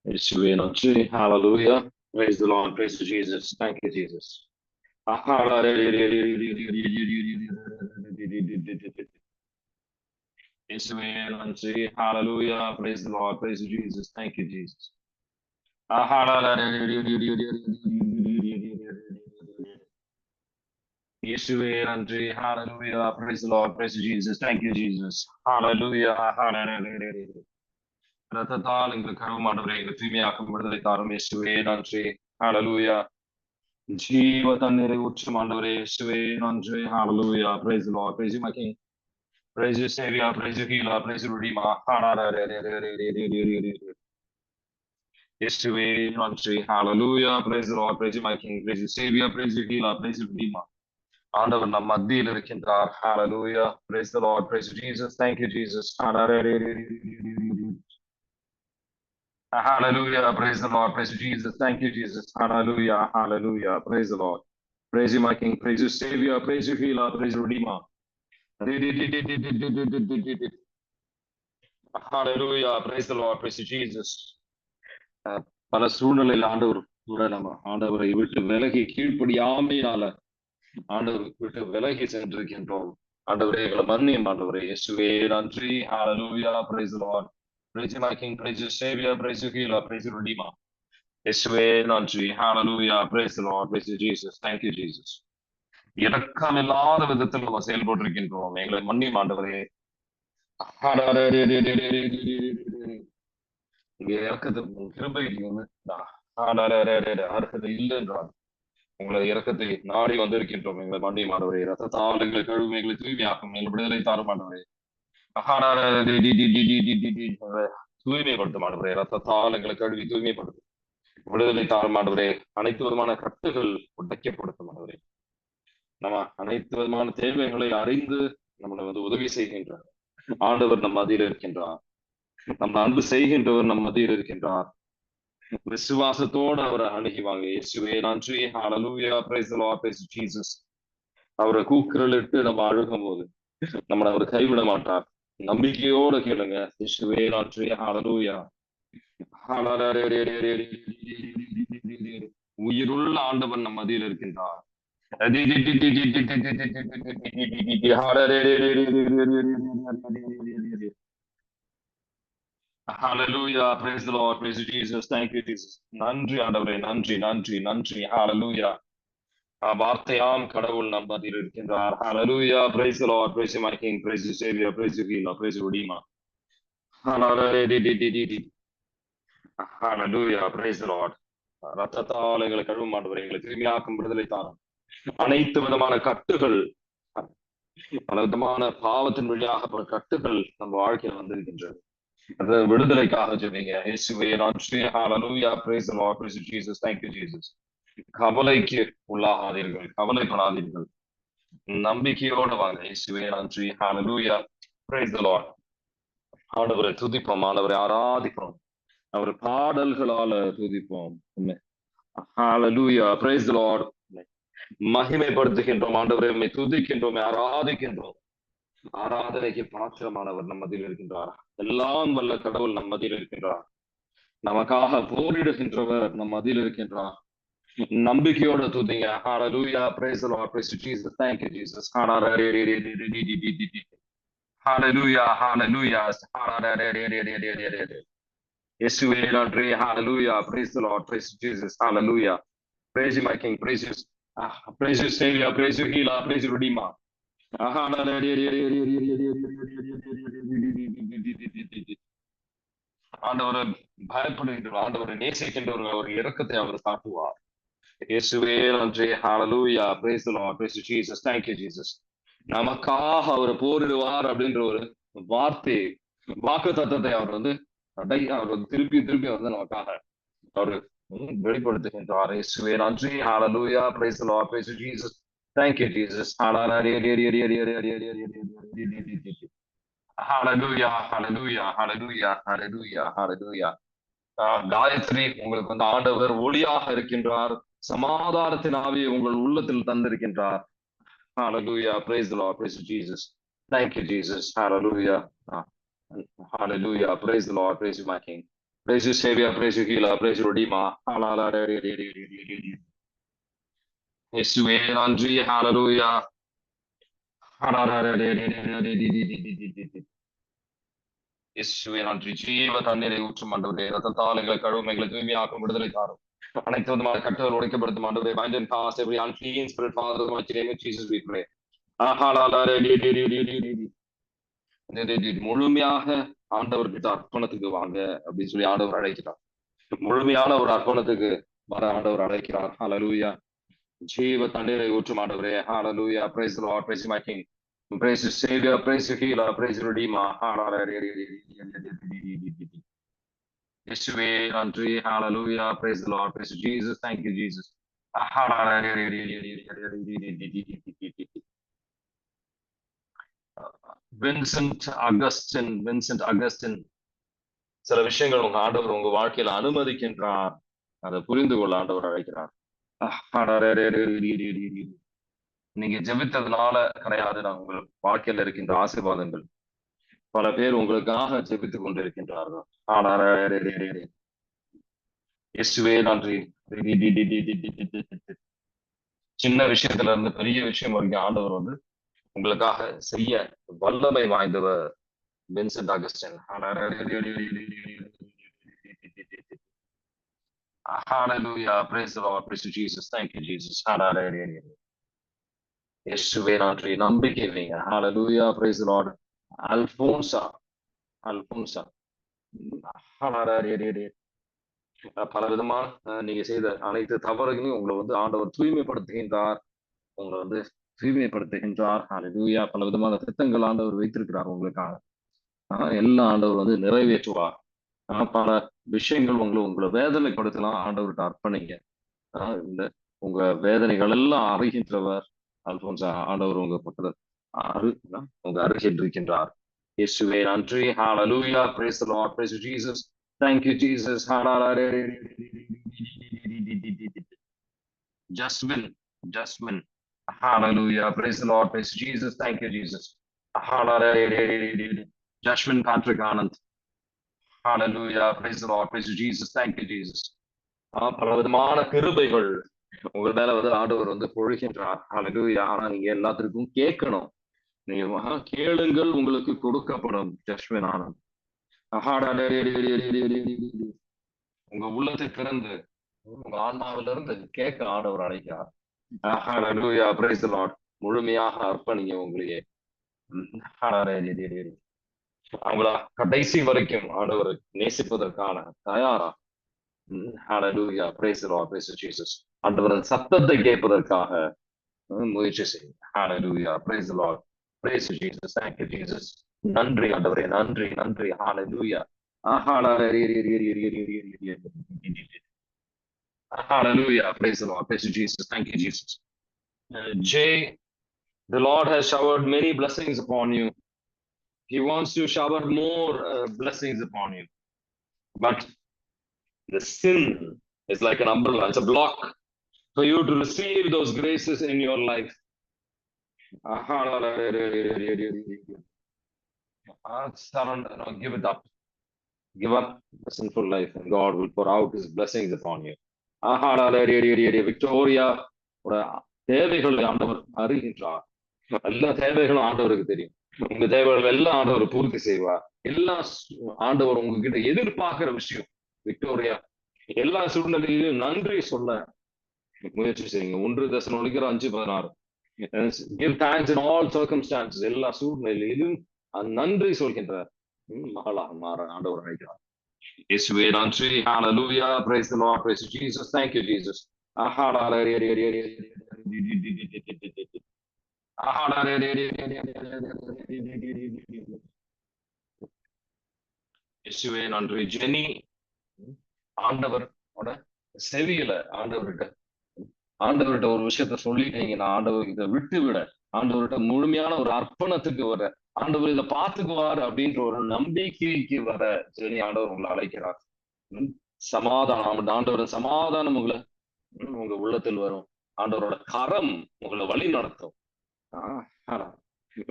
இயேசுவே நன்றி. Hallelujah. Praise the Lord. Praise to Jesus. Thank you, Jesus. இயேசுவே நன்றி. Hallelujah. Praise the Lord. Praise to Jesus. Thank you, Jesus. இயேசுவே நன்றி. Hallelujah. Praise the Lord. Praise to Jesus. Thank you, Jesus. Hallelujah. Hallelujah. ரத்தத்தால் எங்களுக்கு கழுவமானவரை எங்கள் தூய்மையாக்கும் விடுதலை தாரும் இயேசுவே நன்றி. Hallelujah. ஜீவ தண்ணீரை ஊற்றும் ஆண்டவரே இயேசுவே நன்றி. Hallelujah. Praise the Lord. Praise you, my King. Praise you, Savior. Praise you, Healer. Praise you, Redeemer. இயேசுவே நன்றி. Hallelujah. Praise the Lord. Praise you, my King. Praise you, Savior. Praise you, Healer. Praise you, Redeemer. ஆண்டவர் நம் மத்தியில் இருக்கின்றார். Hallelujah. Praise the Lord. Praise you, Jesus. Thank you, Jesus. Hallelujah. Praise the Lord. Praise you, Jesus. Thank you, Jesus. Hallelujah. Hallelujah. Praise the Lord. Praise you, my King. Praise you, Savior. Praise you, Healer. Praise you, Redeemer. Hallelujah. Praise the Lord. Praise you, Jesus. பல சூழ்நிலையில் ஆண்டவர் கூட நம்ம ஆண்டவரை விட்டு விலகி கீழ்ப்படியாமையினால ஆண்டவர் விட்டு விலகி சென்றிருக்கின்றோம். ஆண்டவரே எங்களை மன்னியும் ஆண்டவரே இயேசுவே நன்றி. Hallelujah. Praise the Lord. Praise you, my King. Praise you, Savior. Praise you, Healer. Praise you, Redeemer. இயேசுவே நன்றி. Hallelujah. Praise the Lord. Praise you, Jesus. Thank you, Jesus. இரக்கம் இல்லாத விதத்தில் நம்ம செயல்பட்டிருக்கின்றோம். எங்களை மன்னியும் ஆண்டவரே. இங்க இறக்கத்தை கிருபைக்கு வந்து அர்ஹதை இல்லை என்றால் உங்களை இறக்கத்தை நாடி வந்திருக்கின்றோம். எங்களை மன்னியும் ஆண்டவரே. ரத்தத்தால் எங்களை கழுவும், எங்களை தூய்மையாக்கும், எங்களை விடுதலை தாரும் ஆண்டவரே. தூய்மைப்படுத்தும் ஆண்டவரே. ரத்தத்தால் எங்களை கழுவி தூய்மைப்படுத்தும், விடுதலை தாரும் ஆண்டவரே. அனைத்து விதமான கட்டுகள் உடைக்கப்படுத்தும் ஆண்டவரே. நம்ம அனைத்து விதமான தேவைகளை அறிந்து நம்மளை வந்து உதவி செய்கின்றார் ஆண்டவர் நம் மத்தியில் இருக்கின்றார். நம்ம அன்பு செய்கின்றவர் நம் மத்தியில் இருக்கின்றார். விசுவாசத்தோடு அவரை அணுகிவாங்க. இயேசுவே நன்றி. Hallelujah. Praise the Lord. Praise Jesus. அவரை கூக்குரலிட்டு நம்ம அழுகும் போது நம்மளை அவர் கைவிட மாட்டார். நம்பிக்கையோடு கேளுங்க. இயேசுவே நன்றி. Hallelujah. உயிருள்ள ஆண்டவன் நம் மத்தியில் இருக்கின்றார். Hallelujah. Praise the Lord. Praise Jesus. Thank you, Jesus. நன்றி ஆண்டவரே. நன்றி நன்றி நன்றி. Hallelujah. வார்த்தையாம் கடவுள் நம் மத்தியில் இருக்கின்றார். Hallelujah. Praise the Lord. Praise you, my King. Praise you, Savior. Praise you, Healer. Praise you, Redeemer. Hallelujah. Praise the Lord. ரத்தத்தால் எங்களை கழுவும் ஆண்டவரே. எங்களை தூய்மையாக்கும், விடுதலை தாரும். அனைத்து விதமான கட்டுகள், பல விதமான பாவத்தின் வழியாக கட்டுகள் நம்ம வாழ்க்கையில் வந்திருக்கின்றது. விடுதலைக்காக ஜெபிங்க. இயேசுவே நன்றி. Hallelujah. Praise the Lord. Praise Jesus. Thank you, Jesus. கவலைக்கு உள்ளாகாதீர்கள், கவலைப்படாதீர்கள், நம்பிக்கையோடு வாங்க. இயேசுவே நன்றி. Hallelujah. Praise the Lord. ஆண்டவரை துதிப்போம், ஆண்டவரை ஆராதிப்போம், அவர் பாடல்களால துதிப்போம். Hallelujah. Praise the Lord. மகிமைப்படுத்துகின்றோம் ஆண்டவரை, உம்மை துதிக்கின்றோம், ஆராதிக்கின்றோம். ஆராதனைக்கு பாத்திரமானவர் நம் மத்தியில் இருக்கின்றார். எல்லாம் வல்ல கடவுள் நம் மத்தியில் இருக்கின்றார். நமக்காக போரிடுகின்றவர் நம் மத்தியில் இருக்கின்றார். நம்பிக்கையோட துதிங்க. Hallelujah. Praise the Lord. Praise Jesus. Thank you, Jesus. Hallelujah. Hallelujah. இயேசுவே நன்றி. Hallelujah. Praise the Lord. Praise Jesus. Hallelujah. Praise you, my King. Praise you. Praise you, Savior. Praise you, Healer. Praise you, Redeemer. ஆண்டவரை பயப்படுகின்றவர், ஆண்டவரை நேசிக்கின்றவர்கள் அவர் இரக்கத்தை அவர் காட்டுவார். இயேசுவே நன்றி. Hallelujah. Praise the Lord. Praise Jesus. Thank you, Jesus. நமக்காக அவர் போரிடுவார் அப்படின்ற ஒரு வார்த்தை, வாக்கு தத்தத்தை அவர் வந்து அவர் திருப்பி திருப்பி வந்து நமக்காக அவர் வெளிப்படுத்துகின்றார். இயேசுவே நன்றி. Hallelujah. Praise the Lord. Praise Jesus. Thank you, Jesus. Hallelujah. Hallelujah. Hallelujah. Hallelujah. Hallelujah. Gayatri, உங்களுக்கு வந்து ஆண்டவர் ஒளியாக இருக்கின்றார். சமாதானத்தின் ஆவியை உங்கள் உள்ளத்தில் தந்திருக்கின்றார். Hallelujah. Praise the Lord. Praise Jesus. Thank you, Jesus. Hallelujah. Hallelujah. Praise the Lord. Praise you, my King. Praise you, Savior. Praise you, Healer. Praise you, Redeemer. இயேசுவே நன்றி. ஹalleluya. இயேசுவே நன்றி. ஜீவ தண்ணீரை ஊற்றும் ஆண்டவரே. ரத்தத்தால் எங்களை கழுவும், எங்களை தூய்மையாக்கும், விடுதலை தாரும். அனைத்து விதமான கட்டுகள் உடைக்கப்படுத்தும் ஆண்டவரே. Bind and cast every unclean spirit, Father, in the mighty name of Jesus we pray. முழுமையாக ஆண்டவர்கிட்ட அர்ப்பணத்துக்கு வாங்க அப்படின்னு சொல்லி ஆண்டவர் அழைக்கிறார். முழுமையான ஒரு அர்ப்பணத்துக்கு வர ஆண்டவர் அழைக்கிறார். ஹalleluya. ஜீவ தண்ணீரை ஊற்றும் ஆண்டவரே. ஹalleluya. Praise the Lord. Praise my King. Praise the Savior. Praise the Healer. Praise the Redeemer. இயேசுவே நன்றி. Hallelujah. Praise the Lord. Praise Jesus. Thank you, Jesus. Vincent Augustine சில விஷயங்கள் உங்க ஆண்டவர் உங்க வாழ்க்கையில அனுமதிக்கின்றார். அதை புரிந்து கொள்ள ஆண்டவர் அழைக்கிறார். நீங்க ஜெபித்ததுனால கிடையாது, நான் உங்கள் வாழ்க்கையில இருக்கின்ற ஆசீர்வாதங்கள். பல பேர் உங்களுக்காக ஜெபித்துக் கொண்டிருக்கின்றார்கள். இயேசுவே நன்றி. சின்ன விஷயத்துல இருந்து பெரிய விஷயம் வரைக்கும் ஆண்டவர் வந்து உங்களுக்காக செய்ய வல்லமை வாய்ந்தவர் Vincent Augustine. Hallelujah. Praise the Lord. Praise Jesus. Thank you, Jesus. இயேசுவே நன்றி. நம்பிக்கை வைங்க. Hallelujah. Praise the Lord. Alphonso பல விதமான நீங்க செய்த அனைத்து தவறுகளையும் உங்களை வந்து ஆண்டவர் தூய்மைப்படுத்துகின்றார். உங்களை வந்து தூய்மைப்படுத்துகின்றார். ஹalleluya. பல விதமான திட்டங்கள் ஆண்டவர் வைத்திருக்கிறார் உங்களுக்காக. எல்லா ஆண்டவர் வந்து நிறைவேற்றுவார். பல விஷயங்கள் உங்களை வேதனைப்படுத்தலாம். ஆண்டவர்கிட்ட அர்ப்பணிங்க. இந்த உங்க வேதனைகள் எல்லாம் அறிகின்றவர் அல்போன்சா. ஆண்டவர் உங்க பக்கத்துல உங்க அருகில் இருக்கின்றார். இயேசுவே நன்றி. ஹalleluya. Praise the Lord. Praise Jesus. Thank you, Jesus. Jasmine. Hallelujah. Praise the Lord. Praise Jesus. Thank you, Jesus. Jasmine Patrick Anand. Hallelujah. Praise the Lord. Praise Jesus. Thank you, Jesus. பல விதமான கிருபைகள் உங்க மேல வந்து ஆண்டவர் வந்து பொழிகின்றார். ஹalleluya. ஆனா நீங்க எல்லாத்திற்கும் கேட்கணும். நீங்க கேளுங்கள், உங்களுக்கு கொடுக்கப்படும். ஜஸ்மின் ஆனந்த். உங்க உள்ளத்தை திறந்து உங்க ஆன்மாவிலிருந்து கேட்க ஆண்டவர் அழைக்கிறார். ஹalleluya. Praise the Lord. முழுமையாக அர்ப்பணிங்க உங்களையே. அவங்கள கடைசி வரைக்கும் ஆண்டவர் நேசிப்பதற்கான தயாரா. Hallelujah. Praise the Lord. Praise Jesus. ஆண்டவரின் சத்தத்தை கேட்பதற்காக முயற்சி செய்யுங்க. Hallelujah. Praise the Lord. Praise Jesus. Thank you, Jesus. நன்றி ஆண்டவரே. நன்றி. Hallelujah. Hallelujah. Praise the Lord. Praise Jesus. Thank you, Jesus. Jay, the Lord has showered many blessings upon you. He wants to shower more blessings upon you. But the sin is like an umbrella. It's a block for you to receive those graces in your life. Surrender. No, give it up. Give up the sinful life and God will pour out his blessings upon you. Victoria தேவைகளை ஆண்டவர் அறிகின்றார். எல்லா தேவைகளும் ஆண்டவருக்கு தெரியும். உங்க தேவைகள் எல்லாம் ஆண்டவர் பூர்த்தி செய்வார். எல்லா ஆண்டவர் உங்ககிட்ட எதிர்பார்க்கிற விஷயம் விக்டோரியா, எல்லா சூழ்நிலையிலும் நன்றி சொல்ல முயற்சி செய்யுங்க. 1 தெசலோனிக்கர் 5:16. Give thanks in all circumstances. எல்லா சூழ்நிலையிலும் நன்றி சொல்கின்றார். மகளாக மாற ஆண்டவர் அழைக்கிறார். இயேசுவே நன்றி. Hallelujah. Praise the Lord. Praise Jesus. Thank you, Jesus. இயேசுவே நன்றி. ஜெனி, ஆண்டவரோட செவியில ஆண்டவர்கிட்ட ஒரு விஷயத்த சொல்லிட்டீங்கன்னா ஆண்டவர் இதை விட்டு விட, ஆண்டவர்கிட்ட முழுமையான ஒரு அர்ப்பணத்துக்கு வர, ஆண்டவர் இதை பார்த்துக்குவார் அப்படின்ற ஒரு நம்பிக்கைக்கு வர ஜெனி ஆண்டவர் உங்களை அழைக்கிறார். சமாதானம், ஆண்டவரின் சமாதானம் உங்க உள்ளத்தில் வரும். ஆண்டவரோட கரம் உங்களை வழி நடத்தும்.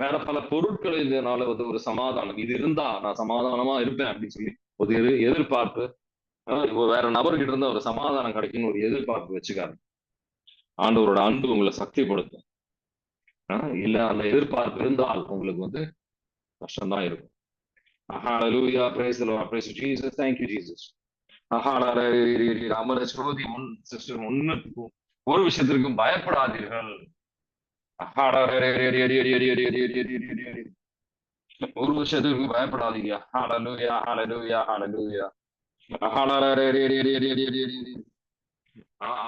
வேற பல பொருட்கள் இதனால வந்து ஒரு சமாதானம், இது இருந்தா நான் சமாதானமா இருப்பேன் அப்படின்னு சொல்லி ஒரு எதிர்பார்ப்பு வேற நபர்கிட்ட இருந்து ஒரு சமாதானம் கிடைக்கும்னு ஒரு எதிர்பார்ப்பு வச்சுக்காரு. ஆண்டவரோட அன்பு உங்களை சக்திப்படுத்தும். இல்ல அந்த எதிர்பார்ப்பு இருந்தால் உங்களுக்கு வந்து கஷ்டம்தான் இருக்கும். Hallelujah, praise the Lord, praise Jesus, thank you Jesus. அமர ஸ்ரோதி சிஸ்டர் ஒன்னுக்கும் ஒரு விஷயத்திற்கும் பயப்படாதீர்கள். ஒரு விஷயத்திற்கும் பயப்படாதீங்க. ஹalleluya, hallelujah, hallelujah.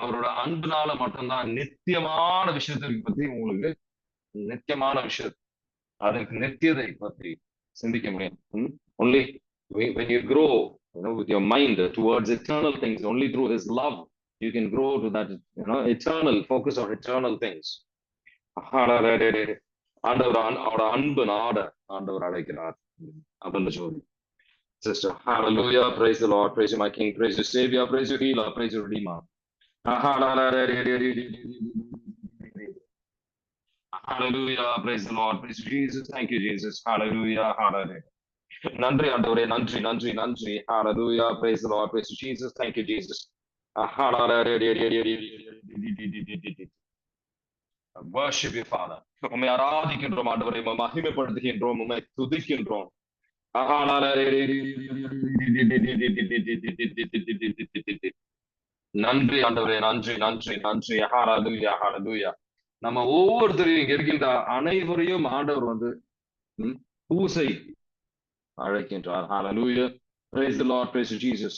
அவரோட அன்புனால மட்டும்தான் நித்தியமான விஷயத்திற்கு பத்தி உங்களுக்கு நித்தியமான விஷயம் அதற்கு நித்தியதை பற்றி சிந்திக்க முடியும். Only when you grow, with your mind towards eternal things, only through His love you can grow to that, eternal focus on eternal things. ஆண்டவர் அவரோட அன்பு நாட ஆண்டவர் அழைக்கிறார். அப்படின்னு சொல்லி sister, hallelujah, praise the Lord, praise you my King, praise you Savior, praise you Healer, praise you Redeemer. Hallelujah, praise the Lord, praise Jesus, thank you Jesus, hallelujah, hallelujah. நன்றி ஆண்டவரே, நன்றி நன்றி நன்றி. Hallelujah, praise the Lord, praise Jesus, thank you Jesus. Worship you Father. உம்மை ஆராதிக்கின்றோம் ஆண்டவரே, உம்மை மகிமைப்படுத்துகின்றோம், உம்மை துதிக்கின்றோம். நன்றி ஆண்டவரே, நன்றி நன்றி நன்றி. ஹalleluya, hallelujah. நம்ம ஒவ்வொருத்தரையும் இருக்கின்ற அனைவரையும் ஆண்டவர் வந்து பூசை அழைக்கின்றார். Hallelujah, praise the Lord, praise Jesus.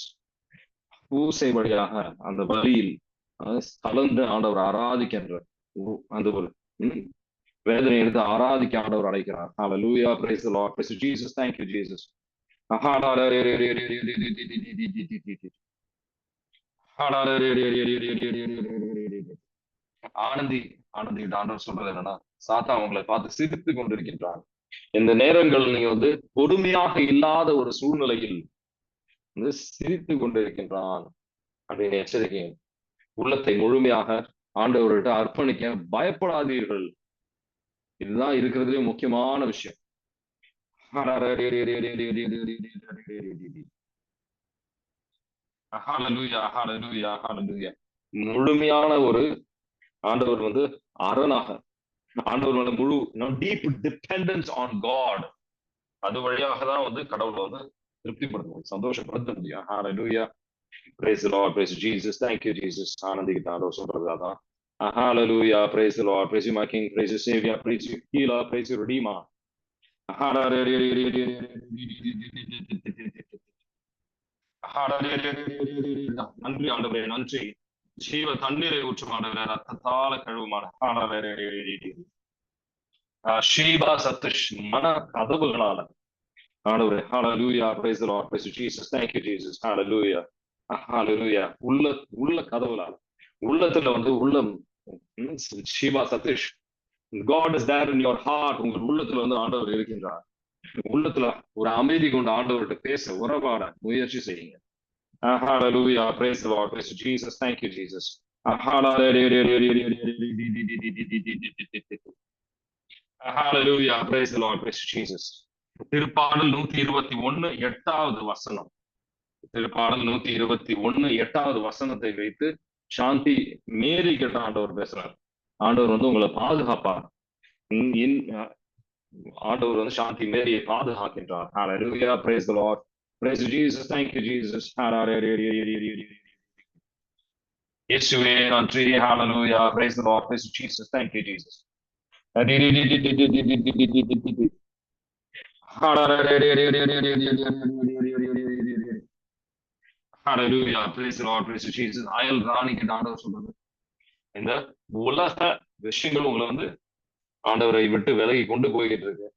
பூசை வழியாக அந்த பலியில் கலந்து ஆண்டவர் ஆராதிக்கின்ற அந்த ஒரு வேதனை எடுத்து ஆராதிக்க ஆண்டவர் அழைக்கிறார். Hallelujah, praise the Lord, praise Jesus, thank you Jesus. Anandhi Anandhi ஆண்டவர் சொல்றது என்னன்னா, சாத்தா உங்களை பார்த்து சிரித்து கொண்டிருக்கின்றான். இந்த நேரங்கள் நீங்க வந்து பொறுமையாக இல்லாத ஒரு சூழ்நிலையில் வந்து சிரித்து கொண்டிருக்கின்றான் அப்படின்னு எச்சரிக்கை. உள்ளத்தை முழுமையாக ஆண்டவர்கிட்ட அர்ப்பணிக்க பயப்படாதீர்கள். இதுதான் இருக்கிறதுலே முக்கியமான விஷயம். முழுமையான ஒரு ஆண்டவர் வந்து அரணாக, ஆண்டவர் வந்து முழு டீப் டிபெண்டன்ஸ் ஆன் காட், அது வழியாக தான் வந்து கடவுளை வந்து திருப்திப்படுத்த முடியும், சந்தோஷப்படுத்த முடியும். Hallelujah, praise the Lord, praise Jesus, thank you Jesus. ஆனந்திக்கு ஆண்டவர் சொல்றது அதான். Hallelujah, praise the Lord, praise you my King, praise you Savior, praise you Healer, praise you Redeemer. நன்றி ஆண்டவரே, நன்றி. ஜீவ தண்ணீரை ஊற்றும் ஆண்டவரே, ரத்தத்தால கழுவுமான ஷீபா சத்துஷ் மன கதவுகளால ஆண்டவரே. Hallelujah, praise the Lord, praise Jesus, thank you Jesus. Hallelujah, hallelujah. உள்ள கதவுகளால உள்ளத்துல வந்து உள்ளம் Sheeba சத்துஷ், God is there in your heart. உங்கள் உள்ளத்துல வந்து ஆண்டவர் இருக்கின்றார். உள்ளத்துல ஒரு அமைதி கொண்டு ஆண்டவர்கிட்ட பேச உறவாட முயற்சி செய்யுங்க. Hallelujah, praise the Lord, praise Jesus, thank you Jesus. Hallelujah, praise the Lord, praise Jesus. திருப்பாடல் 121 8வது வசனம். திருப்பாடல் 121 8வது வசனத்தை வைத்து சாந்தி மேரி கிட்ட ஆண்டவர் பேசுறார். ஆண்டவர் வந்து உங்களை பாதுகாப்பார். ஆண்டவர் வந்து சாந்தி மேரியை பாதுகாக்கின்றார். Hallelujah, praise the Lord, praise Jesus, thank you Jesus. இயேசுவே நன்றி. Hallelujah, praise the Lord, praise Jesus, thank you Jesus. Hallelujah, praise the Lord, praise Jesus. அயல் ராணிக்கு ஆண்டவர் சொல்றது, இந்த உலக விஷயங்கள் உங்களை வந்து ஆண்டவரை விட்டு விலகி கொண்டு போய்கிட்டு இருக்கு.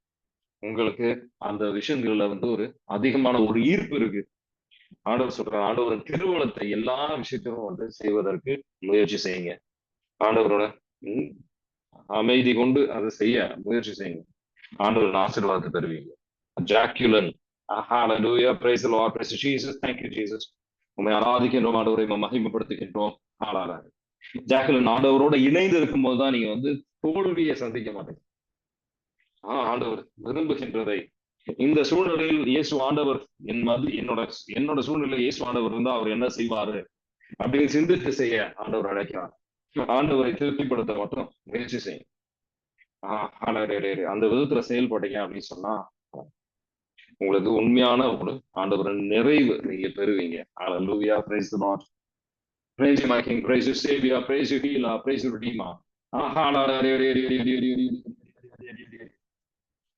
உங்களுக்கு அந்த விஷயங்கள்ல வந்து ஒரு அதிகமான ஒரு ஈர்ப்பு இருக்கு. ஆண்டவர் சொல்ற, ஆண்டவரின் திருவுளத்தை எல்லா விஷயத்திலும் வந்து செய்வதற்கு முயற்சி செய்யுங்க. ஆண்டவரோட அமைதி கொண்டு அதை செய்ய முயற்சி செய்யுங்க. ஆண்டவரின் ஆசீர்வாதத்தை தருவீங்க. ஜாக்குலன், Hallelujah, praise the Lord, praise Jesus, thank you Jesus. உண்மை ஆராதிக்கின்றோம் ஆண்டவரை மகிமைப்படுத்துகின்றோம். ஜாக்குலன், ஆண்டவரோட இணைந்து இருக்கும் போதுதான் நீங்க வந்து தோல்வியை சந்திக்க மாட்டீங்க. ஆண்டவர் விரும்புகின்றதை இந்த சூழ்நிலையில் இயேசு ஆண்டவர் என்னோட சூழ்நிலையில் இயேசு ஆண்டவர் இருந்தா அவர் என்ன செய்வாரு அப்படின்னு சிந்தித்து செய்ய ஆண்டவர் அழைக்கிறார். ஆண்டவரை திருப்திப்படுத்த மட்டும் முயற்சி செய்யும். அந்த விதத்துல செயல்பட்டீங்க அப்படின்னு சொன்னா உங்களுக்கு உண்மையான ஒரு ஆண்டவரின் நிறைவு நீங்க பெறுவீங்க. Hallelujah, praise the Lord. Praise you, my King. Praise you, Savior. Praise you, Healer. Praise you, Redeemer.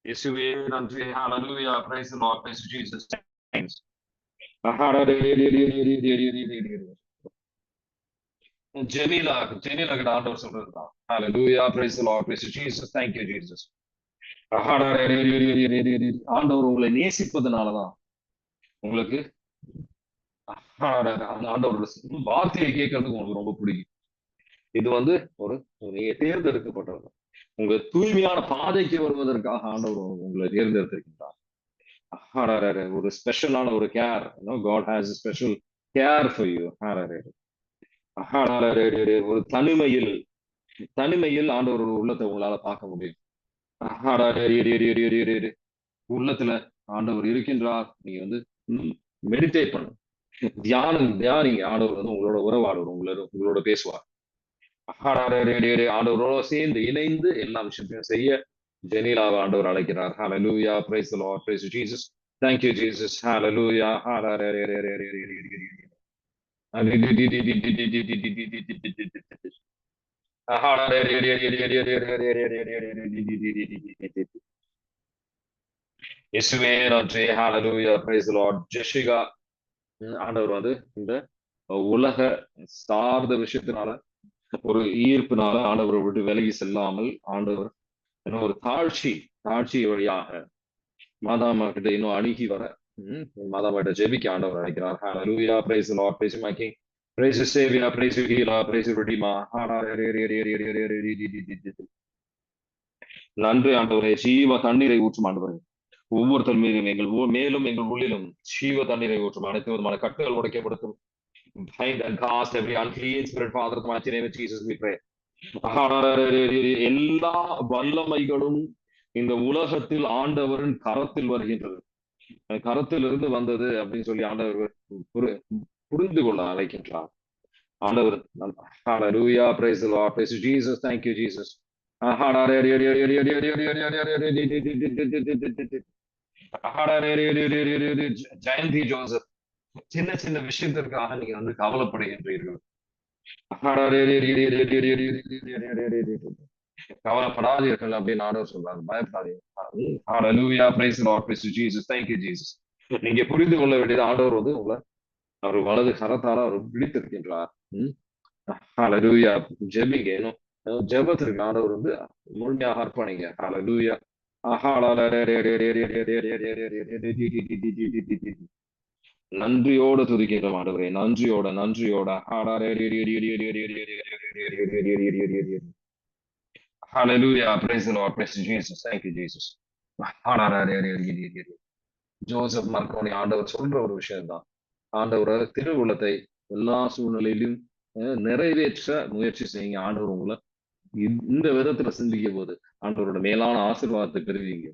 இயேசுவே நன்றி. Hallelujah. Praise the Lord. Praise you, Jesus. Thanks. ஜெனிலா கிட்ட ஆண்டவர் சொல்றதுதான். Hallelujah. Praise the Lord. Praise you, Jesus. Thank you, Jesus. ஆண்டவர் உங்களை நேசிப்பதனாலதான் உங்களுக்கு ஆண்டவரோட வார்த்தையை கேட்கறதுக்கு உங்களுக்கு ரொம்ப பிடிக்கும். இது ஒரு நீங்க தேர்ந்தெடுக்கப்பட்டவர். உங்க தூய்மையான பாதைக்கு வருவதற்காக ஆண்டவர் உங்களை தேர்ந்தெடுத்திருக்கின்றார். ஒரு ஸ்பெஷலான ஒரு care. God has a special care for you. ஒரு தனிமையில் ஆண்டவர் ஒரு உள்ளத்தை உங்களால பார்க்க முடியும். உள்ளத்துல ஆண்டவர் இருக்கின்றார். நீங்க மெடிடேட் பண்ணு, தியானிங்க. ஆண்டவர் உங்களோட உறவாடுவார், உங்களோட பேசுவார். ஆண்டவரோட சேர்ந்து இணைந்து எல்லா விஷயத்தையும் செய்ய ஜெனிலாவை ஆண்டவர் அழைக்கிறார். Hallelujah, praise the Lord, praise you, Jesus. Thank you, Jesus. Hallelujah. இயேசுவே நன்றி. Hallelujah, praise the Lord. ஜெஷிகா ஆண்டவர் இந்த உலக சார்ந்த விஷயத்தினால ஒரு ஈர்ப்பினால ஆண்டவரை விட்டு விலகி செல்லாமல் ஆண்டவர் ஒரு தாழ்ச்சி வழியாக மாதாமா கிட்ட இன்னும் அணுகி வர மாதாமா கிட்ட ஜெபிக்க ஆண்டவர் அழைக்கிறார். Hallelujah, praise the Lord, praise you, my King. Praise you, Savior. Praise you, Healer. Praise you, Redeemer. நன்றி ஆண்டவரே. ஜீவ தண்ணீரை ஊற்றும் ஆண்டவரே. ஒவ்வொருத்தர் மீதும் எங்கள் உள்ளிலும் ஜீவ தண்ணீரை ஊற்றும். அனைத்து விதமான கட்டுகள் உடைக்கப்படுத்தும். Bind and cast every unclean spirit, Father, in the mighty name of Jesus, we pray. எல்லா வல்லமைகளும் இந்த உலகத்தில் ஆண்டவரின் கரத்தில் வருகின்றது. கரத்தில் இருந்து வந்தது அப்படின்னு சொல்லி ஆண்டவர் புரிந்து கொள்ள அழைக்கின்றார். ஆண்டவர் Hallelujah, praise the Lord, praise Jesus, thank you, Jesus. Jayanthi Joseph, சின்ன சின்ன விஷயத்திற்காக நீங்க கவலைப்படுகின்றீர்கள். கவலைப்படாதீர்கள் அப்படின்னு ஆண்டவர் சொல்றாங்க. பயப்படாதீங்க. Hallelujah, praise the Lord, praise Jesus, thank you, Jesus. நீங்க புரிந்து கொள்ள வேண்டியது ஆண்டவர் உங்களை அவர் வலது கரத்தால அவர் பிடித்திருக்கின்றார். Hallelujah. ஜெபிங்க. ஜெபத்திற்கு ஆண்டவர் முழுமையாக அர்ப்பணிங்க. Hallelujah. நன்றியோட துதிக்கின்ற ஆண்டவரே, நன்றியோட Hallelujah, praise the Lord, praise Jesus, thank you, Jesus. Joseph Marconi ஆண்டவர் சொல்ற ஒரு விஷயம்தான். ஆண்டவர் திருவுள்ளத்தை எல்லா சூழ்நிலையிலும் நிறைவேற்ற முயற்சி செய்யுங்க. ஆண்டவர் உங்களை இந்த விதத்துல சிந்திக்கும் போது ஆண்டவரோட மேலான ஆசீர்வாதத்தை பெறுவீங்க.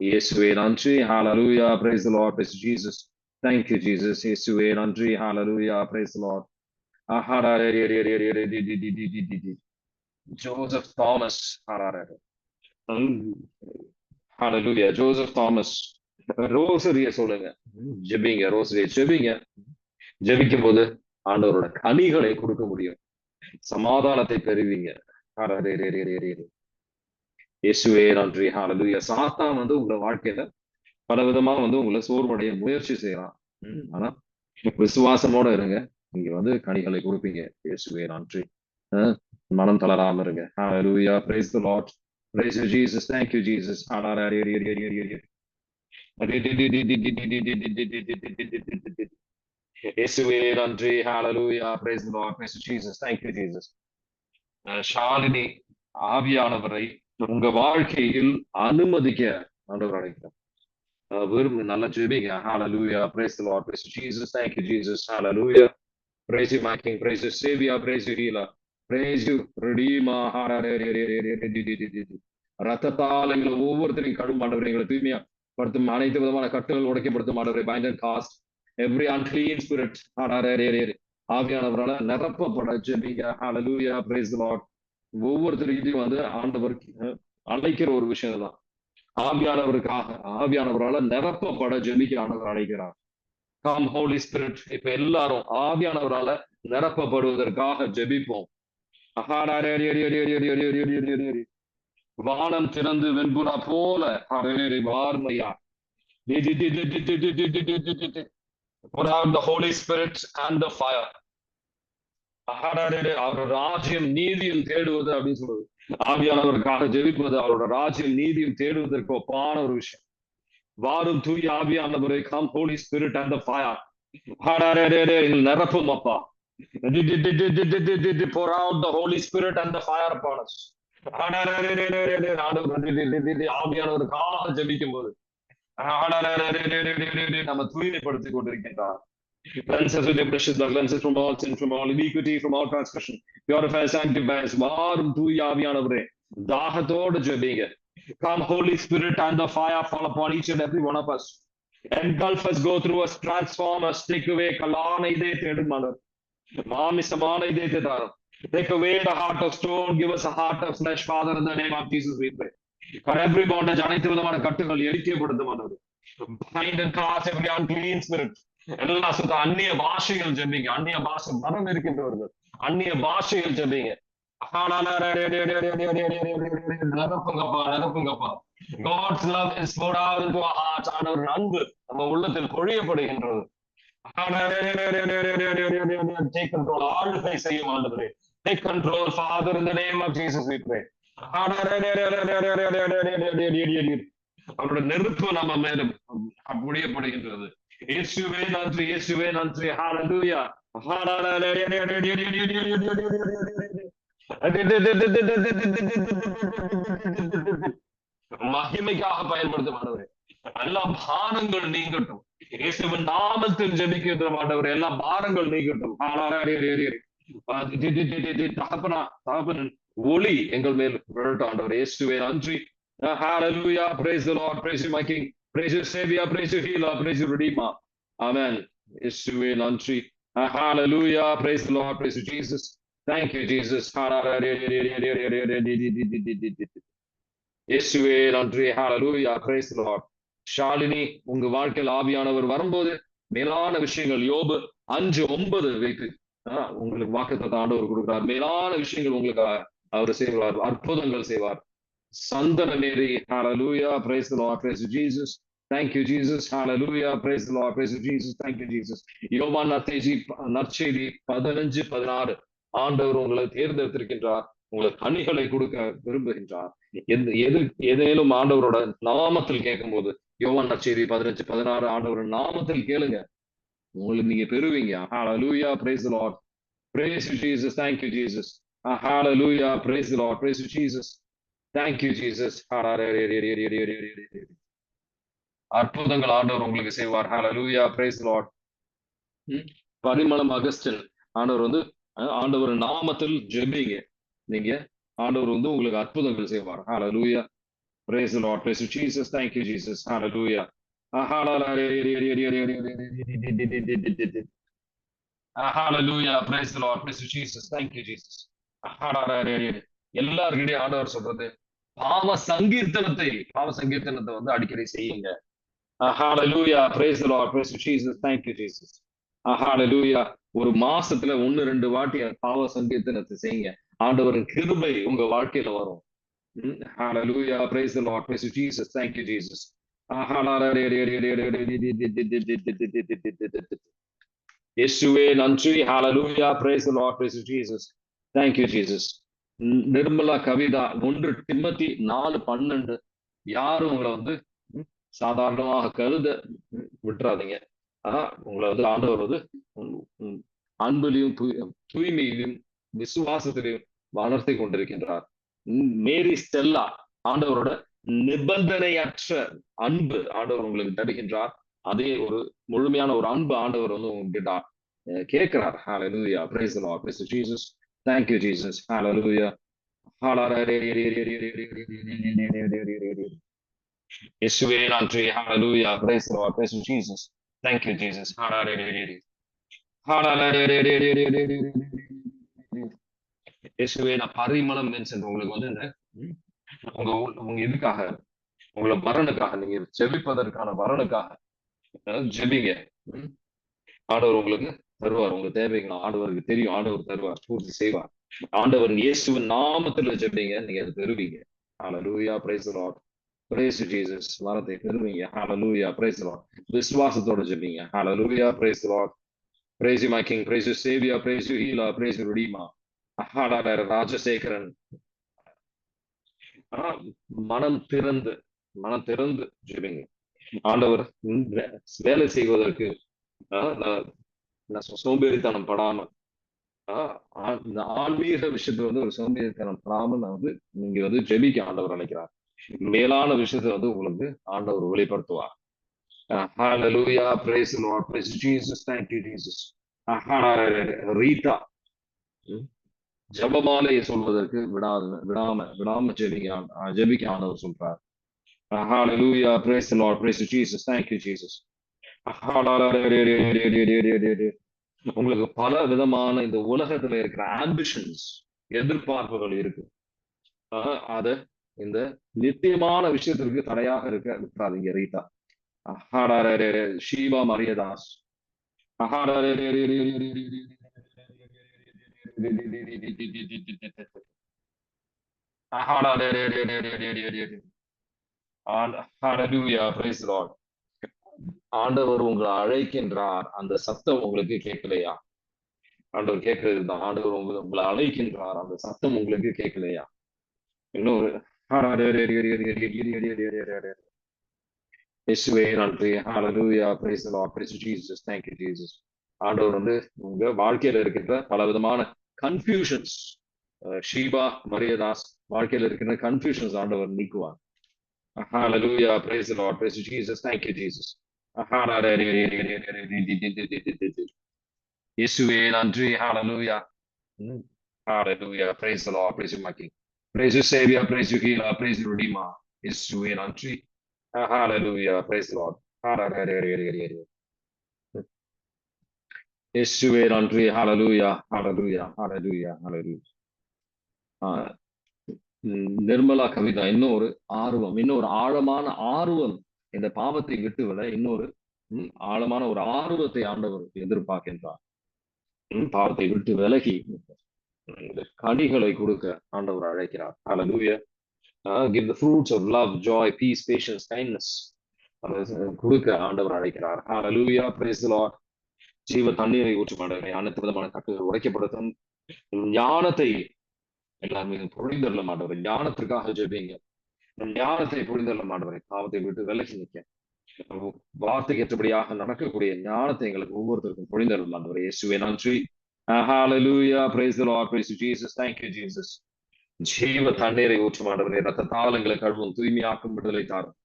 இயேசுவே நன்றி. Hallelujah, praise the Lord, praise Jesus. Thank you, Jesus. இயேசுவே நன்றி. Hallelujah, praise the Lord. Joseph Thomas. Hallelujah, Joseph Thomas. ரோசரிய சொல்லுங்க, ஜெபிங்க. ரோசரிய ஜெபிங்க. ஜெபிக்கும் போது ஆண்டவரோட கனிகளை கொடுக்க முடியும். சமாதானத்தை பெறுவீங்க. இயேசுவே நன்றி. Hallelujah. சாத்தான் உங்க வாழ்க்கையில பல விதமா உங்களை சோர்வடைய முயற்சி செய்யலாம். ஆனா விசுவாசமோட இருங்க. நீங்க கனிகளை கொடுப்பீங்க. இயேசுவே நன்றி. மனம் தளராம இருங்க. Hallelujah, praise the Lord, praise you, Jesus, thank you, Jesus. இயேசுவே நன்றி. Hallelujah, praise the Lord, praise you, Jesus, thank you, Jesus. Shalini ஆவியானவரை உங்க வாழ்க்கையில் அனுமதிக்க ஆண்டவர் அழைக்கிறார். விரும்பு நல்லா ஜெபிங்க. Hallelujah, praise the Lord, praise you, Jesus, thank you, Jesus. Hallelujah, praise you, my King, praise you, Savior, praise you, Healer, praise you, Redeemer. ரத்தத்தால் எங்களை ஒவ்வொருத்தரையும் கழுவும் ஆண்டவரே. எங்களை தூய்மையா படுத்தும் அனைத்து விதமான கட்டுகள் உடைக்கப்படுத்தும் ஆண்டவரே. Bind and cast every unclean spirit. ஆவியானவரால நிரப்பப்பட ஜெபிங்க. ஹalleluya, praise the Lord. ஒவ்வொருத்தருக்கிட்டையும் வந்து ஆண்டவர் அழைக்கிற ஒரு விஷயம் தான். ஆவியானவரால நிரப்பப்பட ஜெபிக்க ஆண்டவர் அழைக்கிறார். Come Holi spirit. இப்ப எல்லாரும் ஆவியானவரால நிரப்பப்படுவதற்காக ஜெபிப்போம். வானம் திறந்து வெண்புறா போல வார்மையா. Put out the Holy Spirit and the fire. அவர் ராஜ்யம் நீதியும் தேடுவது அப்படின்னு சொல்றது. ஆவியானவருக்காக ஜெபிப்பது அவரோட ராஜ்யம் நீதியும் தேடுவதற்கு ஒப்பான ஒரு விஷயம். வாரும் தூய ஆவியானவரை, come Holi spirit and the fire. நிரப்பும் அப்பா. Pour out the Holy Spirit and the fire upon us. ஆவியானவருக்காக ஜெபிக்கும் போது நம்ம தூய்மைப்படுத்திக் கொண்டிருக்கின்றார். Cleanse us with your precious blood, cleanse us from all sin, from all iniquity, from all transgression. Purify, sanctify us. வாரும் தூய ஆவியானவரே, தாகத்தோடு ஜெபிங்க. Come Holy Spirit and the fire fall upon each and every one of us. Engulf us, go through us, transform us, take away கல்லான இதயத்தை எடுமாறு, மாமிசமான இதயத்தை தாரும். Take away the heart of stone, give us a heart of flesh, Father, in the name of Jesus we pray. For every bondage, அனைத்து விதமான கட்டுகள் எரிக்கப்படுத்துமாறு. Bind and cast every unclean spirit. எல்லா சுத்த அந்நிய பாஷைகள் ஜெபிங்க. அந்நிய பாஷை மரம் இருக்கின்றவர்கள் அந்நிய பாஷைகள் ஜெபிங்க. நிரப்புங்கப்பா, நிரப்புங்கப்பா. God's love is poured out into our hearts. ஆண்டவரின் அன்பு நம்ம உள்ளத்தில் பொழியப்படுகின்றது. Take control. ஆளுகை செய்யும் ஆண்டவரே. Take control, Father, in the name of Jesus we pray. அவருடைய நெருப்பு நம்ம மேலும் பொழியப்படுகின்றது. இயேசுவே நன்றி, இயேசுவே நன்றி. ஹalleluya. மகிமைக்காக பயன்படுத்தும் ஆண்டவரே. எல்லா பாரங்கள் நீங்கட்டும். இயேசுவின் நாமத்தில் ஜெபிக்கின்ற ஆண்டவரே, எல்லா பாரங்கள் நீங்கட்டும். தகப்பன ஒளி எங்கள் மேல் விழட்டும் ஆண்டவரே. இயேசுவே நன்றி. Hallelujah. Praise the Lord. Praise you, my King. Praise you, Savior. Praise you, Healer. Praise you, Redeemer. Amen. Yeshua nantri. Hallelujah. Praise the Lord. Praise you, Jesus. Thank you, Jesus. Yeshua nantri. Hallelujah. Praise the Lord. Shalini, உங்க வாழ்க்கையில் ஆவியானவர் வரும்போது மேலான விஷயங்கள் யோபு 5:9 வைத்து உங்களுக்கு வாக்குத்தத்த ஆண்டவர் கொடுக்கிறார். மேலான விஷயங்கள் உங்களுக்கு அவர் செய்வார், அற்புதங்கள் செய்வார். சந்தன மேரி, hallelujah, praise the Lord, praise you, Jesus. Thank you, Jesus. Hallelujah. Praise the Lord. Praise you, Jesus. Thank you, Jesus. யோவான் நற்செய்தி 15:16. ஆண்டவர் உங்களை தேர்ந்தெடுத்திருக்கின்றார். உங்களுக்கு கனிகளை கொடுக்க விரும்புகின்றார். எதேனும் ஆண்டவரோட நாமத்தில் கேட்கும் போது, யோவான் நற்செய்தி 15:16, ஆண்டவரோட நாமத்தில் கேளுங்க, உங்களுக்கு நீங்க பெறுவீங்க. Hallelujah. Praise the Lord. Praise you, Jesus. Thank you, Jesus. Hallelujah. Praise the Lord. Praise you, Jesus. Thank you, Jesus. அற்புதங்கள் ஆண்டவர் உங்களுக்கு செய்வார். Hallelujah. Praise the Lord. Parimalam Augustine, ஆண்டவர் வந்து ஆண்டவர் நாமத்தில் ஜெபிங்க, நீங்க ஆண்டவர் வந்து உங்களுக்கு அற்புதங்கள் செய்வார். Hallelujah. Praise the Lord. Praise you, Jesus. Thank you, Jesus. Hallelujah. Hallelujah. Praise the Lord. Praise you, Jesus. Thank you, Jesus. எல்லாருக்கிட்டையும் ஆண்டவர் சொல்றது, பாவ சங்கீர்த்தனத்தை வந்து அடிக்கடி செய்யுங்க. Hallelujah. Praise the Lord. Praise you, Jesus. Thank you, Jesus. Hallelujah. ஒரு மாசத்துல 1-2 வாட்டி பாவ சங்கீர்த்தனத்தை செய்யுங்க. ஆண்டவரின் கிருபை உங்க வாழ்க்கையில வரும். Hallelujah. Praise the Lord. Praise you, Jesus. Thank you, Jesus. இயேசுவே நன்றி. Hallelujah. Praise the Lord. Praise you, Jesus. Thank you, Jesus. Nirmala Kavitha 1 Timothy 4:12. யாரும் உங்களை வந்து சாதாரணமாக கருத விட்டுறாதீங்க. உங்களை வந்து ஆண்டவர் வந்து அன்பிலையும் தூய்மையிலும் விசுவாசத்திலையும் வளர்த்தி கொண்டிருக்கின்றார். மேரி ஸ்டெல்லா, ஆண்டவரோட நிபந்தனையற்ற அன்பு ஆண்டவர் உங்களுக்கு தருகின்றார். அதே ஒரு முழுமையான ஒரு அன்பு ஆண்டவர் வந்து உங்ககிட்ட கேட்கிறார். Hallelujah. Praise the Lord. Praise Jesus. Thank you, Jesus. Hallelujah. இயேசுவே நன்றி. Hallelujah. Praise the Lord. Praise you, Jesus. Thank you, Jesus. இயேசுவே நான் பரிமளம் மென்ஷன் உங்களுக்கு வந்து இந்த உங்க உங்க இதுக்காக உங்களை வரனுக்காக நீங்க ஜெபிப்பதற்கான வரனுக்காக ஜெபிங்க. ஆண்டவர் உங்களுக்கு தருவார். உங்க தேவைகள் ஆண்டவருக்கு தெரியும். ஆண்டவர் தருவார், பூர்த்தி செய்வார். ஆண்டவர் இயேசுவின் நாமத்துல ஜெபிங்க, நீங்க அதை பெறுவீங்க. Hallelujah. Praise the Lord. Praise you, Jesus. வரத்தை பெறுவீங்க. Hallelujah. Praise the Lord. விசுவாசத்தோட ஜெபிங்க. Hallelujah. Praise the Lord. Praise you, my King. Praise you, Savior. Praise you, Healer. Praise you, Redeemer. Rajasekaran. மனம் திறந்து ஜெபிங்க. ஆண்டவர் வேலை செய்வதற்கு சோம்பேறித்தனம் படாம இந்த ஆன்மீக விஷயத்துல வந்து ஒரு சோம்பேறித்தனம் படாம நான் வந்து நீங்க வந்து ஜெபிக்க ஆண்டவர் நினைக்கிறார். மேலான விஷயத்தை வந்து உங்களுக்கு ஆண்டவர் வெளிப்படுத்துவார். Hallelujah. Praise the Lord. Praise Jesus. Thank you, Jesus. Rita ஜபமாலையை சொல்வதற்கு விடாம ஜெபிக்க ஆண்டவர் சொல்றார். Hallelujah. Praise the Lord. Praise Jesus. Thank you, Jesus. உங்களுக்கு பல விதமான இந்த உலகத்துல இருக்கிற ஆம்பிஷன்ஸ், எதிர்பார்ப்புகள் இருக்கு. அத இந்த நித்தியமான விஷயத்திற்கு தடையாக இருக்க விட்டுறாதீங்க Rita. Sheeba Mariyadas. Praise the Lord. ஆண்டவர் உங்களை அழைக்கின்றார். அந்த சத்தம் உங்களுக்கு கேட்கலையா? ஆண்டவர் கேட்கறது தான். ஆண்டவர் உங்களை அழைக்கின்றார். அந்த சத்தம் உங்களுக்கு கேட்கலையா? இன்னொரு இயேசுவே நன்றி. Hallelujah. Praise the Lord. Praise Jesus. Thank you, Jesus. ஆண்டவர் வந்து உங்க வாழ்க்கையில இருக்கின்ற பல விதமான கன்ஃபியூஷன்ஸ், ஷீபா மரியதாஸ் வாழ்க்கையில இருக்கின்ற கன்ஃபியூஷன்ஸ் ஆண்டவர் நீக்குவார். Hallelujah. Praise the Lord. Praise Jesus. Thank you, Jesus. இயேசுவே நன்றி. Hallelujah. Hallelujah. Praise the Lord. Praise you, my King. Praise you, Savior. Praise you, Healer. Praise you, Redeemer. இயேசுவே நன்றி. Hallelujah. Praise the Lord. இயேசுவே நன்றி. Hallelujah. Hallelujah. Hallelujah. Hallelujah. Nirmala Kavitha இன்னொரு ஆழமான ஆர்வம் இந்த பாவத்தை விட்டுவிட இன்னொரு ஆழமான ஒரு ஆர்வத்தை ஆண்டவர் எதிர்பார்க்கின்றார். பாவத்தை விட்டு விலகி கனிகளை கொடுக்க ஆண்டவர் அழைக்கிறார். Hallelujah. Give the fruits of love, joy, peace, patience, kindness. கொடுக்க ஆண்டவர் அழைக்கிறார். Hallelujah. Praise the Lord. ஜீவ தண்ணீரை ஊற்றுமாண்டவரை அனைத்து விதமான கட்டுகள் உடைக்கப்படுத்தும் ஞானத்தை எல்லாருமே பொழிந்தள்ள மாட்டவரை ஞானத்திற்காக ஜெபிங்க. ஞானத்தை பொழிந்தள்ள மாட்டவரை பாவத்தை விட்டு விலகி நிற்க வார்த்தைக்கு ஏற்றபடியாக நடக்கக்கூடிய ஞானத்தை எங்களுக்கு ஒவ்வொருத்தருக்கும் பொழிந்தள்ள மாட்டவரை இயேசுவே நன்றி. Hallelujah. Praise the Lord. Praise you, Jesus. Thank you, Jesus. ஜீவ தண்ணீரை ஊற்றுமாண்டவரை ரத்த தாளங்களை கழுவும் தூய்மையாக்கும் விடுதலை தாரும்.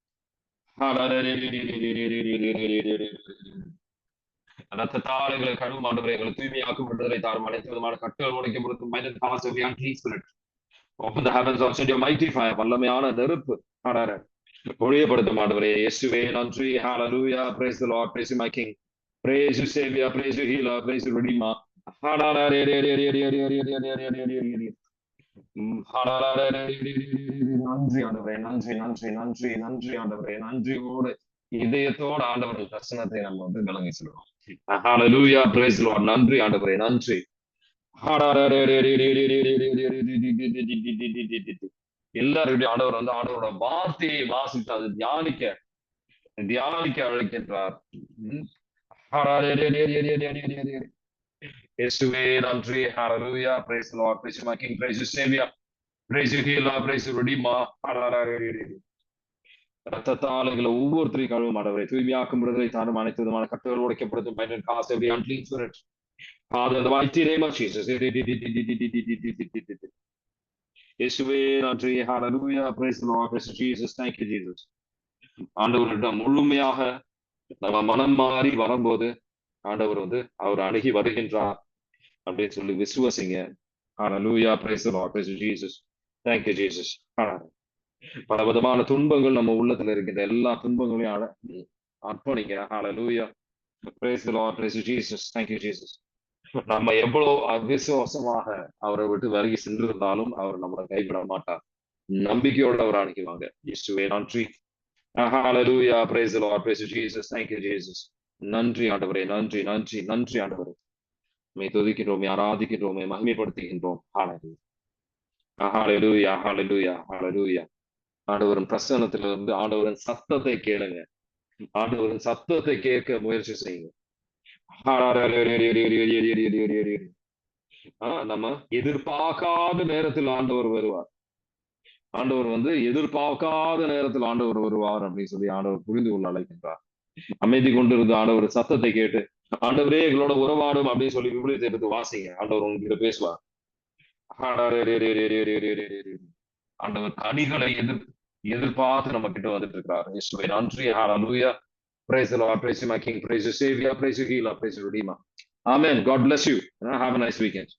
ரத்த தாளங்களை கழுவும் ஆண்டவரை எங்களை தூய்மையாக்கும் விடுதலை தாரும். அனைத்து விதமான கட்டுகள் உடைக்கப்படுத்தும் மைதன் காசு unclean spirit. Open the heavens and send your mighty fire. வல்லமையான நெருப்பு பொழியப்படுத்தும் ஆண்டவரே இயேசுவே நன்றி. Hallelujah. Praise the Lord. Praise you, my King. Praise you, Savior. Praise you, Healer. Praise you, Redeemer. நன்றி ஆண்டவரே. நன்றி நன்றி நன்றி நன்றி ஆண்டவரே. நன்றியோடு இதயத்தோட ஆண்டவர்கள் தரிசனத்தை நம்ம வந்து விளங்கி சொல்லுவோம். Hallelujah. Praise the Lord. நன்றி ஆண்டவரே. நன்றி. எல்லாருடைய ஆண்டவர் வந்து ஆண்டவரோட வார்த்தையை வாசித்து அது தியானிக்க அழைக்கின்றார். இயேசுவே நன்றி. Hallelujah. Praise the Lord. Praise you, my King. Praise you, Savior. Praise you, Healer. Praise you, Redeemer. ரத்தத்தாளங்களை ஒவ்வொருத்தரையும் கழுவும் ஆண்டவரை தூய்மையாக்கும் விடுதலை தாரும். அனைத்து விதமான கட்டுகள் உடைக்கப்படுத்தும் மைதன் காசு unclean spirit. Father, in the mighty name of Jesus. இயேசுவே நன்றி. Hallelujah. Praise the Lord. Praise Jesus. Thank you, Jesus. ஆண்டவரிடம் முழுமையாக நம்ம மனம் மாறி வரும்போது ஆண்டவர் வந்து அவர் அணுகி வருகின்றார் அப்படின்னு சொல்லி விசுவாசிங்க. Hallelujah. Praise the Lord. Praise Jesus. Thank you, Jesus. பல விதமான துன்பங்கள் நம்ம உள்ளத்துல இருக்கின்ற எல்லா துன்பங்களையும் அர்ப்பணிங்க. Hallelujah. Praise the Lord. Praise you, Jesus. Thank you, Jesus. நம்ம எவ்வளவு அவிசுவாசமாக அவரை விட்டு விலகி சென்றிருந்தாலும் அவர் நம்மளை கைவிட மாட்டார். நம்பிக்கையோட அவர் அனுப்புவாங்க. இயேசுவே நன்றி. Hallelujah. Praise the Lord. Praise you, Jesus. Thank you, Jesus. நன்றி ஆண்டவரே, நன்றி நன்றி நன்றி ஆண்டவரே. மே துதிக்கின்றோம், ஆராதிக்கின்றோம், மகிமைப்படுத்துகின்றோம். Hallelujah. Hallelujah. Hallelujah. Hallelujah. ஆண்டவரின் பிரசன்னத்திலிருந்து ஆண்டவரின் சத்தத்தை கேளுங்க. ஆண்டவரின் சத்தத்தை கேட்க முயற்சி செய்யுங்க. நம்ம எதிர்பார்க்காத நேரத்தில் ஆண்டவர் வருவார். ஆண்டவர் எதிர்பார்க்காத நேரத்தில் ஆண்டவர் வருவார் அப்படின்னு சொல்லி ஆண்டவர் புரிந்து கொள்ள அழைக்கின்றார். அமைதி கொண்டிருந்த ஆண்டவர் சத்தத்தை கேட்டு ஆண்டவரே எங்களோட உறவாடும் அப்படின்னு சொல்லி விபரீதத்தை எடுத்து வாசிங்க. ஆண்டவர் உங்ககிட்ட பேசுவார். ஆண்டவர் கனிகளை எதிர்பார்த்து நம்ம கிட்ட வந்துட்டு இருக்கிறார். இயேசுவே நன்றி. ஹalleluya. Praise the Lord. Praise you, my King. Praise you, Savior. Praise you, Healer. Praise you, Redeemer. Amen. God bless you. Have a nice weekend.